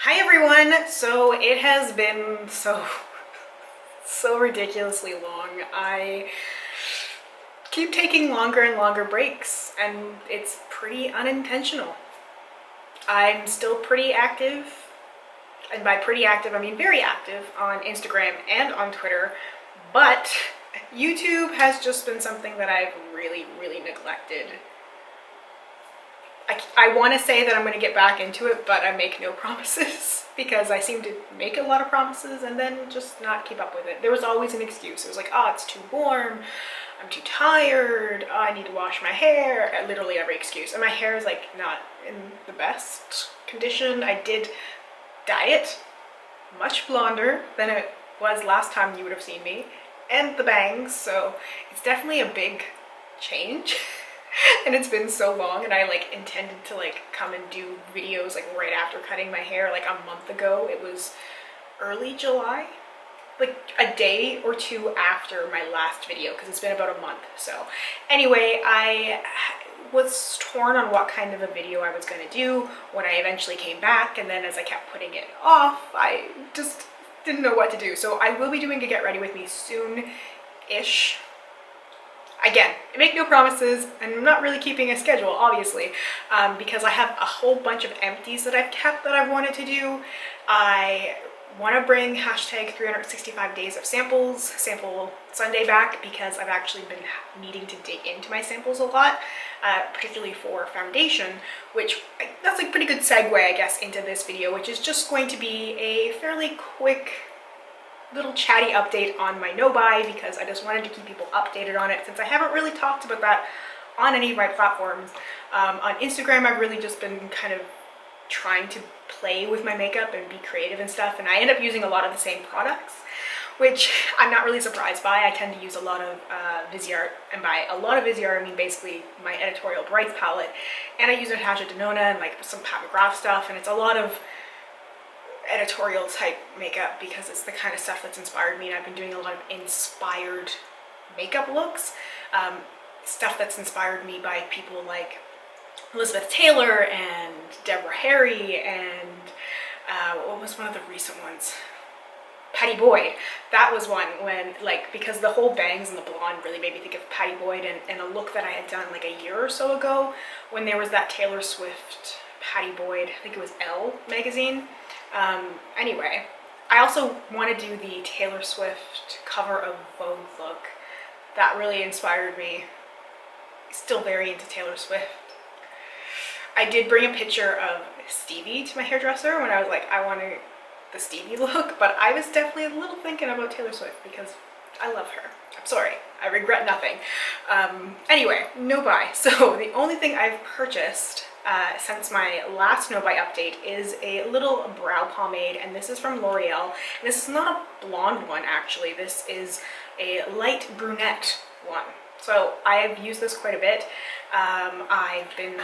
Hi everyone! So it has been so ridiculously long. I keep taking longer and longer breaks and it's pretty unintentional. I'm still pretty active, and by pretty active I mean very active, on Instagram and on Twitter, but YouTube has just been something that I've really neglected. I want to say that I'm going to get back into it, but I make no promises because I seem to make a lot of promises and then just not keep up with it. There was always an excuse. It was like, oh, it's too warm, I'm too tired, oh, I need to wash my hair, literally every excuse. And my hair is like not in the best condition. I did dye it much blonder than it was last time you would have seen me, and the bangs, so it's definitely a big change. And it's been so long, and I like intended to like come and do videos like right after cutting my hair like a month ago. It was early July, like a day or two after my last video, because it's been about a month. So anyway, I was torn on what kind of a video I was going to do when I eventually came back, and then as I kept putting it off, I just didn't know what to do. So I will be doing a get ready with me soon-ish. Again, I make no promises, and I'm not really keeping a schedule, obviously, because I have a whole bunch of empties that I've kept that I've wanted to do. I want to bring hashtag 365 days of samples, Sample Sunday back, because I've actually been needing to dig into my samples a lot, particularly for foundation, which that's a pretty good segue, I guess, into this video, which is just going to be a fairly quick little chatty update on my no-buy, because I just wanted to keep people updated on it, since I haven't really talked about that on any of my platforms. On Instagram, I've really just been kind of trying to play with my makeup and be creative and stuff, and I end up using a lot of the same products, which I'm not really surprised by. I tend to use a lot of Viseart, and by a lot of Viseart I mean basically my editorial Brights palette, and I use Natasha Denona and like some Pat McGrath stuff, and it's a lot of editorial type makeup because it's the kind of stuff that's inspired me, and I've been doing a lot of inspired makeup looks, stuff that's inspired me by people like Elizabeth Taylor and Deborah Harry and what was one of the recent ones? Patty Boyd. That was one when, like, because the whole bangs and the blonde really made me think of Patty Boyd and a look that I had done like a year or so ago when there was that Taylor Swift Patty Boyd, I think it was Elle magazine. Anyway, I also want to do the Taylor Swift cover of Vogue look. That really inspired me. Still very into Taylor Swift. I did bring a picture of Stevie to my hairdresser when I was like, I want the Stevie look, but I was definitely a little thinking about Taylor Swift because I love her. I'm sorry, I regret nothing. Anyway, no buy. So the only thing I've purchased since my last no buy update is a little brow pomade, and this is from L'Oreal. This is not a blonde one actually, this is a light brunette one. So I've used this quite a bit. I've been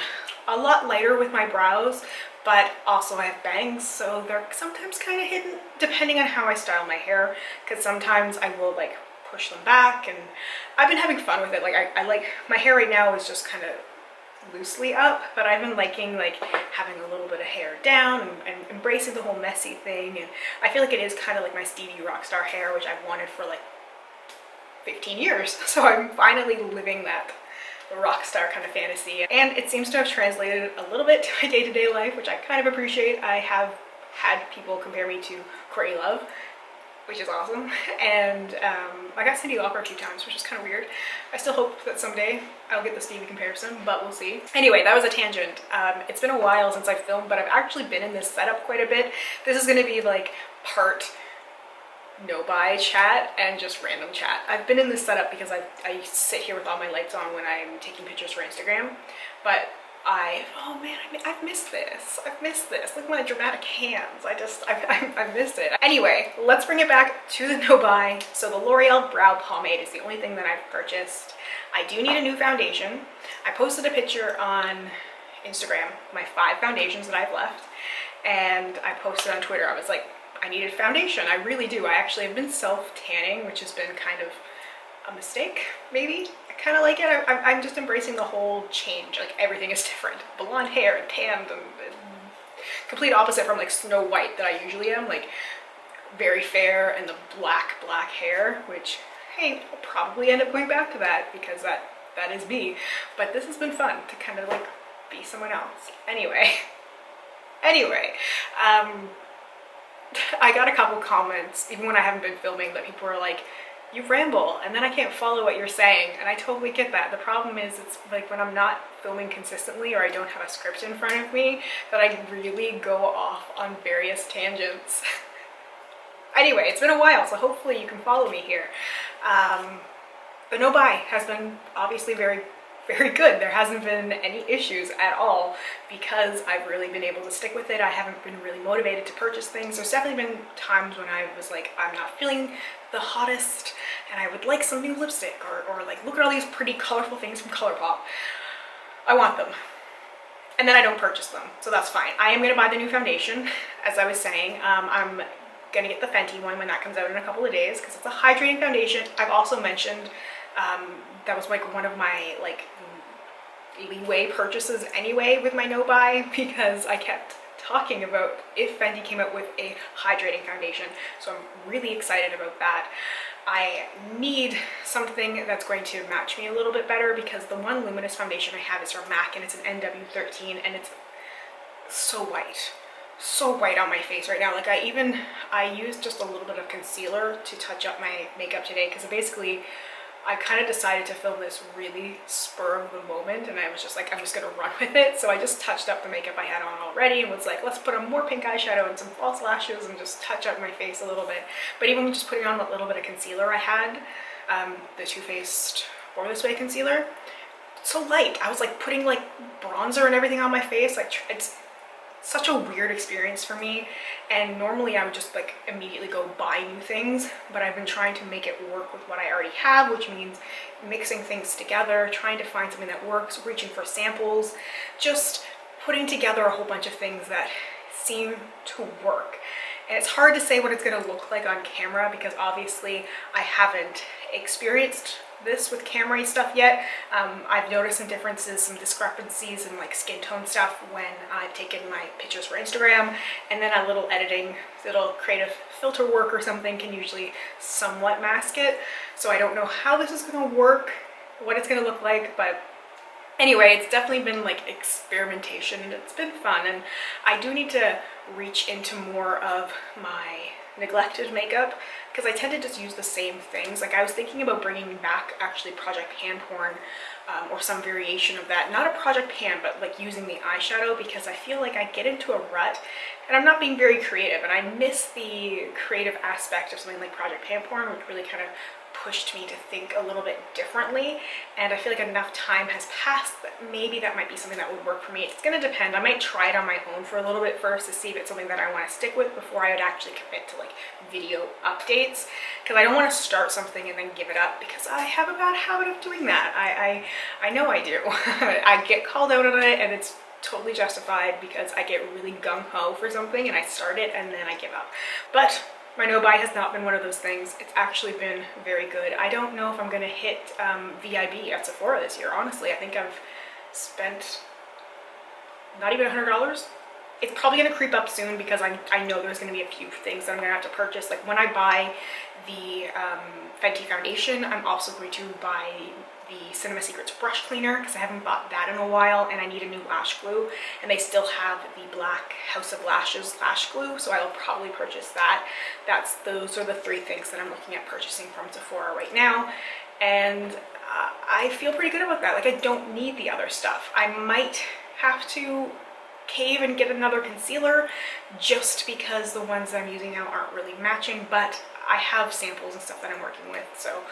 a lot lighter with my brows, but also I have bangs, so they're sometimes kind of hidden depending on how I style my hair, because sometimes I will like push them back, and I've been having fun with it. Like I like, my hair right now is just kind of loosely up, but I've been liking like having a little bit of hair down and embracing the whole messy thing, and I feel like it is kind of like my Stevie Rockstar hair, which I've wanted for like 15 years. So I'm finally living that rock star kind of fantasy, and it seems to have translated a little bit to my day-to-day life, which I kind of appreciate. I have had people compare me to Courtney Love, which is awesome, and I got Cyndi Lauper a few times, which is kind of weird. I still hope that someday I'll get the Stevie comparison, but we'll see. Anyway, that was a tangent. It's been a while since I've filmed, but I've actually been in this setup quite a bit. This is going to be like part no buy chat and just random chat. I've been in this setup because I sit here with all my lights on when I'm taking pictures for Instagram, but oh man, I've missed this. I've missed this. Look at my dramatic hands. I've missed it. Anyway, let's bring it back to the no buy. So the L'Oreal brow pomade is the only thing that I've purchased. I do need a new foundation. I posted a picture on Instagram, my 5 foundations that I've left, and I posted on Twitter. I was like, I needed foundation. I really do. I actually have been self-tanning, which has been kind of a mistake, maybe. I kind of like it. I'm just embracing the whole change. Like everything is different. Blonde hair and tanned and complete opposite from like Snow White that I usually am, like very fair and the black hair, which, hey, I'll probably end up going back to that because that is me. But this has been fun to kind of like be someone else. Anyway, I got a couple comments, even when I haven't been filming, that people were like, you ramble and then I can't follow what you're saying, and I totally get that. The problem is, it's like when I'm not filming consistently or I don't have a script in front of me, that I really go off on various tangents. Anyway, it's been a while, so hopefully you can follow me here. The no buy has been obviously very good. There hasn't been any issues at all because I've really been able to stick with it. I haven't been really motivated to purchase things. There's definitely been times when I was like, I'm not feeling the hottest and I would like some new lipstick, or like, look at all these pretty colorful things from ColourPop. I want them. And then I don't purchase them, so that's fine. I am gonna buy the new foundation, as I was saying. I'm gonna get the Fenty one when that comes out in a couple of days because it's a hydrating foundation. I've also mentioned that was like one of my like leeway purchases anyway with my no buy, because I kept talking about if Fenty came out with a hydrating foundation. So I'm really excited about that. I need something that's going to match me a little bit better because the one luminous foundation I have is from MAC and it's an NW13 and it's so white on my face right now. Like I used just a little bit of concealer to touch up my makeup today because basically I kind of decided to film this really spur of the moment and I was just like, I'm just gonna run with it. So I just touched up the makeup I had on already and was like, let's put on more pink eyeshadow and some false lashes and just touch up my face a little bit. But even just putting on that little bit of concealer I had, the Too Faced Born This Way concealer, so light. I was like putting like bronzer and everything on my face. Like, it's such a weird experience for me, and normally I would just like immediately go buy new things, but I've been trying to make it work with what I already have, which means mixing things together, trying to find something that works, reaching for samples, just putting together a whole bunch of things that seem to work. And it's hard to say what it's going to look like on camera because obviously I haven't experienced this with camera stuff yet. I've noticed some differences, some discrepancies in like skin tone stuff when I've taken my pictures for Instagram, and then a little editing, little creative filter work or something can usually somewhat mask it. So I don't know how this is going to work, what it's going to look like, but anyway, it's definitely been like experimentation and it's been fun, and I do need to reach into more of my neglected makeup because I tend to just use the same things. Like I was thinking about bringing back actually Project Pan Porn or some variation of that. Not a Project Pan, but like using the eyeshadow, because I feel like I get into a rut and I'm not being very creative, and I miss the creative aspect of something like Project Pan Porn, which really kind of pushed me to think a little bit differently. And I feel like enough time has passed that maybe that might be something that would work for me. It's going to depend. I might try it on my own for a little bit first to see if it's something that I want to stick with before I would actually commit to like video updates, because I don't want to start something and then give it up, because I have a bad habit of doing that. I know I do. I get called out on it and it's totally justified because I get really gung-ho for something and I start it and then I give up. But my no buy has not been one of those things. It's actually been very good. I don't know if I'm gonna hit VIB at Sephora this year, honestly. I think I've spent not even $100. It's probably gonna creep up soon because I know there's gonna be a few things that I'm gonna have to purchase. Like when I buy the Fenty foundation, I'm also going to buy the Cinema Secrets brush cleaner because I haven't bought that in a while, and I need a new lash glue, and they still have the black House of Lashes lash glue, so I will probably purchase that. Those are the three things that I'm looking at purchasing from Sephora right now, and I feel pretty good about that. Like I don't need the other stuff. I might have to cave and get another concealer just because the ones that I'm using now aren't really matching, but I have samples and stuff that I'm working with, so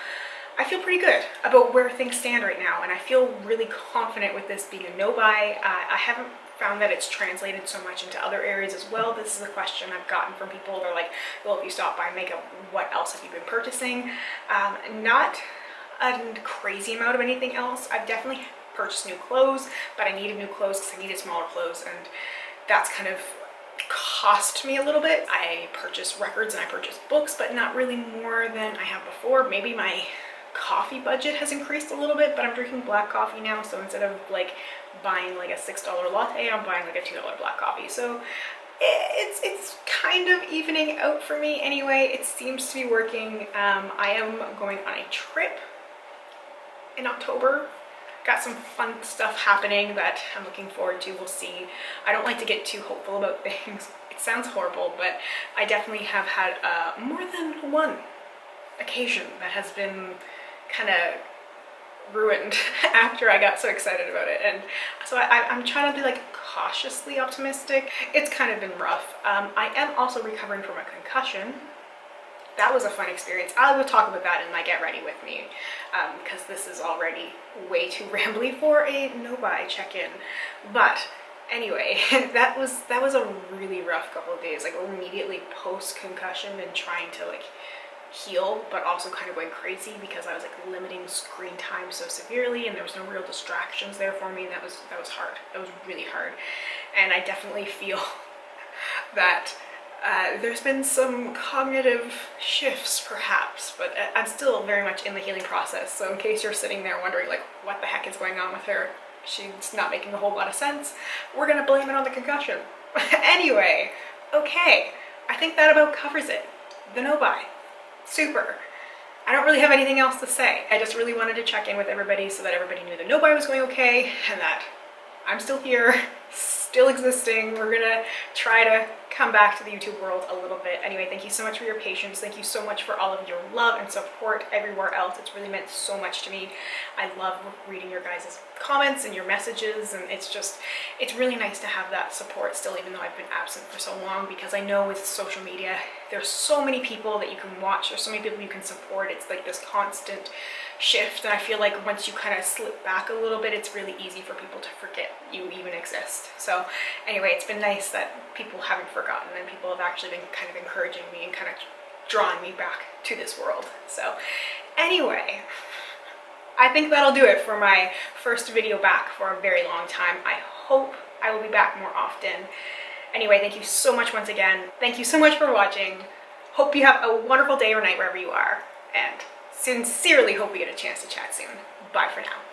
I feel pretty good about where things stand right now, and I feel really confident with this being a no buy. I haven't found that it's translated so much into other areas as well. This is a question I've gotten from people. They're like, well, if you stop buying makeup, what else have you been purchasing? Not a crazy amount of anything else. I've definitely purchased new clothes, but I needed new clothes because I needed smaller clothes, and that's kind of cost me a little bit. I purchased records and I purchased books, but not really more than I have before. Maybe my coffee budget has increased a little bit, but I'm drinking black coffee now, so instead of like buying like a $6 latte, I'm buying like a $2 black coffee. So It's kind of evening out for me anyway. It seems to be working. I am going on a trip in October. Got some fun stuff happening that I'm looking forward to. We'll see. I don't like to get too hopeful about things. It sounds horrible, but I definitely have had more than one occasion that has been kind of ruined after I got so excited about it. And so I'm trying to be like cautiously optimistic. It's kind of been rough. I am also recovering from a concussion. That was a fun experience. I will talk about that in my Get Ready With Me, because this is already way too rambly for a no-buy check-in. But anyway, that was a really rough couple of days, like immediately post-concussion and trying to like heal, but also kind of going crazy because I was like limiting screen time so severely, and there was no real distractions there for me. And that was hard. That was really hard. And I definitely feel that there's been some cognitive shifts perhaps, but I'm still very much in the healing process. So in case you're sitting there wondering like what the heck is going on with her, she's not making a whole lot of sense, we're gonna blame it on the concussion. Anyway, okay, I think that about covers it. The no-buy. Super. I don't really have anything else to say. I just really wanted to check in with everybody so that everybody knew the no-buy was going okay and that I'm still here, still existing. We're gonna try to come back to the YouTube world a little bit. Anyway, thank you so much for your patience. Thank you so much for all of your love and support everywhere else. It's really meant so much to me. I love reading your guys' comments and your messages, and it's really nice to have that support still, even though I've been absent for so long, because I know with social media, there's so many people that you can watch, there's so many people you can support. It's like this constant shift, and I feel like once you kind of slip back a little bit, it's really easy for people to forget you even exist. So anyway, it's been nice that people haven't forgotten, and people have actually been kind of encouraging me and kind of drawing me back to this world. So anyway, I think that'll do it for my first video back for a very long time. I hope I will be back more often. Anyway, thank you so much once again. Thank you so much for watching. Hope you have a wonderful day or night wherever you are, and sincerely hope we get a chance to chat soon. Bye for now.